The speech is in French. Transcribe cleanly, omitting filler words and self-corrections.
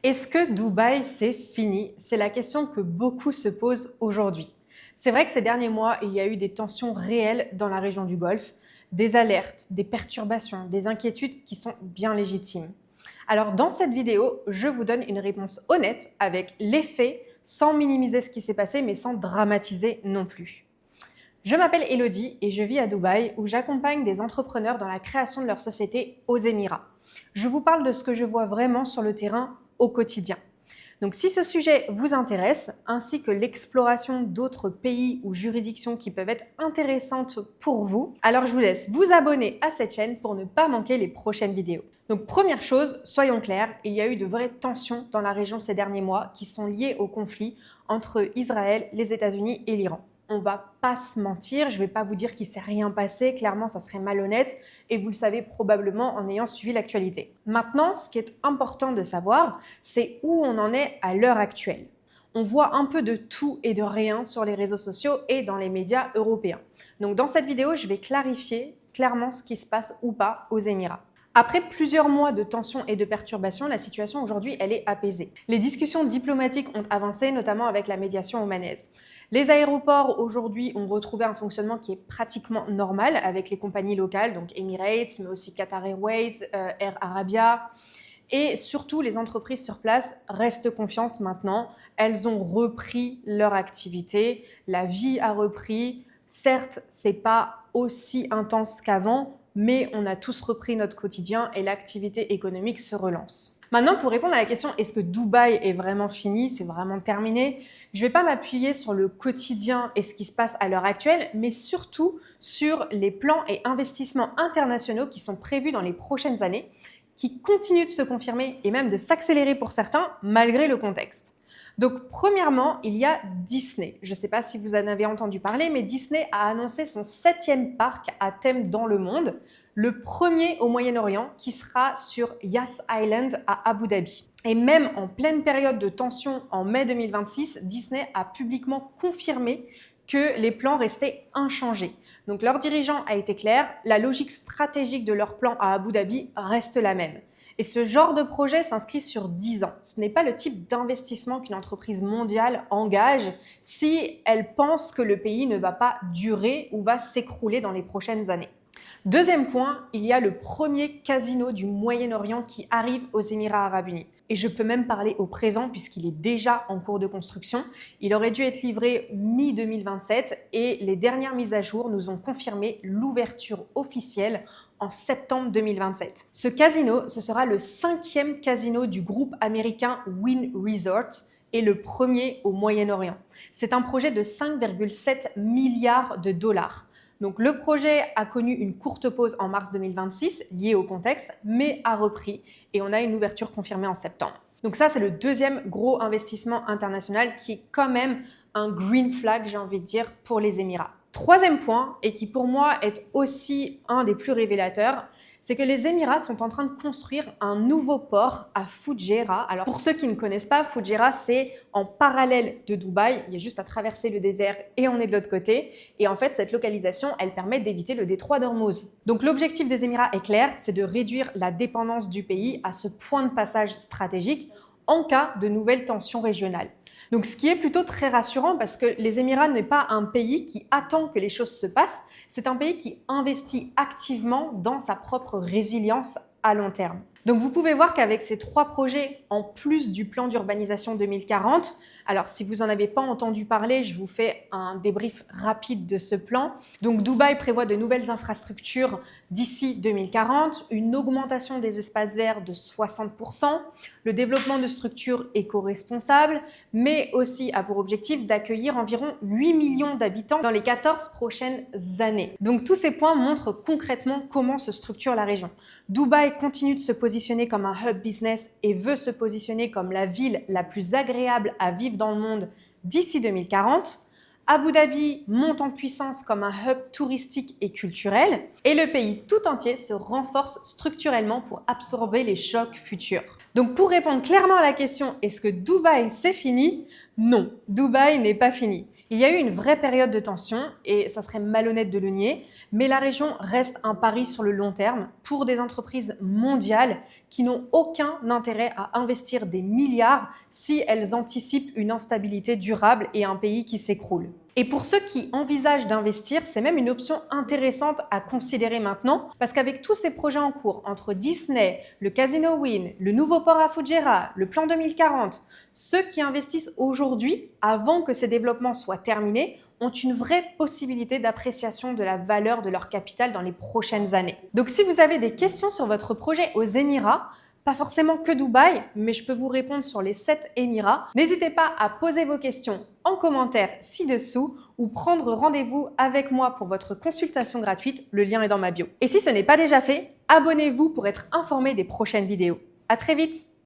Est-ce que Dubaï, c'est fini? C'est la question que beaucoup se posent aujourd'hui. C'est vrai que ces derniers mois, il y a eu des tensions réelles dans la région du Golfe, des alertes, des perturbations, des inquiétudes qui sont bien légitimes. Alors dans cette vidéo, je vous donne une réponse honnête avec les faits, sans minimiser ce qui s'est passé, mais sans dramatiser non plus. Je m'appelle Elodie et je vis à Dubaï où j'accompagne des entrepreneurs dans la création de leur société aux Émirats. Je vous parle de ce que je vois vraiment sur le terrain au quotidien. Donc si ce sujet vous intéresse, ainsi que l'exploration d'autres pays ou juridictions qui peuvent être intéressantes pour vous, alors je vous laisse vous abonner à cette chaîne pour ne pas manquer les prochaines vidéos. Donc première chose, soyons clairs, il y a eu de vraies tensions dans la région ces derniers mois qui sont liées au conflit entre Israël, les États-Unis et l'Iran. On ne va pas se mentir, je ne vais pas vous dire qu'il ne s'est rien passé, clairement ça serait malhonnête et vous le savez probablement en ayant suivi l'actualité. Maintenant, ce qui est important de savoir, c'est où on en est à l'heure actuelle. On voit un peu de tout et de rien sur les réseaux sociaux et dans les médias européens. Donc dans cette vidéo, je vais clarifier clairement ce qui se passe ou pas aux Émirats. Après plusieurs mois de tensions et de perturbations, la situation aujourd'hui, elle est apaisée. Les discussions diplomatiques ont avancé, notamment avec la médiation omanaise. Les aéroports aujourd'hui ont retrouvé un fonctionnement qui est pratiquement normal avec les compagnies locales, donc Emirates, mais aussi Qatar Airways, Air Arabia. Et surtout, les entreprises sur place restent confiantes maintenant. Elles ont repris leur activité, la vie a repris. Certes, ce n'est pas aussi intense qu'avant, mais on a tous repris notre quotidien et l'activité économique se relance. Maintenant, pour répondre à la question, est-ce que Dubaï est vraiment fini, c'est vraiment terminé? Je ne vais pas m'appuyer sur le quotidien et ce qui se passe à l'heure actuelle, mais surtout sur les plans et investissements internationaux qui sont prévus dans les prochaines années, qui continuent de se confirmer et même de s'accélérer pour certains, malgré le contexte. Donc, premièrement, il y a Disney. Je ne sais pas si vous en avez entendu parler, mais Disney a annoncé son 7e parc à thème dans le monde, le premier au Moyen-Orient qui sera sur Yas Island à Abu Dhabi. Et même en pleine période de tension en mai 2026, Disney a publiquement confirmé que les plans restaient inchangés. Donc leur dirigeant a été clair, la logique stratégique de leur plan à Abu Dhabi reste la même. Et ce genre de projet s'inscrit sur 10 ans. Ce n'est pas le type d'investissement qu'une entreprise mondiale engage si elle pense que le pays ne va pas durer ou va s'écrouler dans les prochaines années. Deuxième point, il y a le premier casino du Moyen-Orient qui arrive aux Émirats Arabes Unis. Et je peux même parler au présent puisqu'il est déjà en cours de construction. Il aurait dû être livré mi-2027 et les dernières mises à jour nous ont confirmé l'ouverture officielle en septembre 2027. Ce casino, ce sera le 5e casino du groupe américain Wynn Resort et le premier au Moyen-Orient. C'est un projet de 5,7 milliards de dollars. Donc le projet a connu une courte pause en mars 2026 liée au contexte, mais a repris et on a une ouverture confirmée en septembre. Donc ça, c'est le deuxième gros investissement international qui est quand même un green flag, j'ai envie de dire, pour les Émirats. Troisième point, et qui pour moi est aussi un des plus révélateurs, c'est que les Émirats sont en train de construire un nouveau port à Fujairah. Alors pour ceux qui ne connaissent pas, Fujairah c'est en parallèle de Dubaï, il y a juste à traverser le désert et on est de l'autre côté. Et en fait cette localisation, elle permet d'éviter le détroit d'Ormuz. Donc l'objectif des Émirats est clair, c'est de réduire la dépendance du pays à ce point de passage stratégique en cas de nouvelles tensions régionales. Donc ce qui est plutôt très rassurant parce que les Émirats n'est pas un pays qui attend que les choses se passent, c'est un pays qui investit activement dans sa propre résilience à long terme. Donc vous pouvez voir qu'avec ces 3 projets, en plus du plan d'urbanisation 2040, alors si vous n'en avez pas entendu parler, je vous fais un débrief rapide de ce plan. Donc Dubaï prévoit de nouvelles infrastructures d'ici 2040, une augmentation des espaces verts de 60%, le développement de structures éco-responsables, mais aussi a pour objectif d'accueillir environ 8 millions d'habitants dans les 14 prochaines années. Donc tous ces points montrent concrètement comment se structure la région. Dubaï continue de se positionner comme un hub business et veut se positionner comme la ville la plus agréable à vivre dans le monde d'ici 2040. Abu Dhabi monte en puissance comme un hub touristique et culturel et le pays tout entier se renforce structurellement pour absorber les chocs futurs. Donc pour répondre clairement à la question, est-ce que Dubaï c'est fini? Non, Dubaï n'est pas fini. Il y a eu une vraie période de tension et ça serait malhonnête de le nier, mais la région reste un pari sur le long terme pour des entreprises mondiales qui n'ont aucun intérêt à investir des milliards si elles anticipent une instabilité durable et un pays qui s'écroule. Et pour ceux qui envisagent d'investir, c'est même une option intéressante à considérer maintenant parce qu'avec tous ces projets en cours, entre Disney, le Casino Wynn, le nouveau port à Fujairah, le plan 2040, ceux qui investissent aujourd'hui, avant que ces développements soient terminés, ont une vraie possibilité d'appréciation de la valeur de leur capital dans les prochaines années. Donc si vous avez des questions sur votre projet aux Émirats, pas forcément que Dubaï, mais je peux vous répondre sur les 7 Émirats. N'hésitez pas à poser vos questions en commentaire ci-dessous ou prendre rendez-vous avec moi pour votre consultation gratuite. Le lien est dans ma bio. Et si ce n'est pas déjà fait, abonnez-vous pour être informé des prochaines vidéos. À très vite!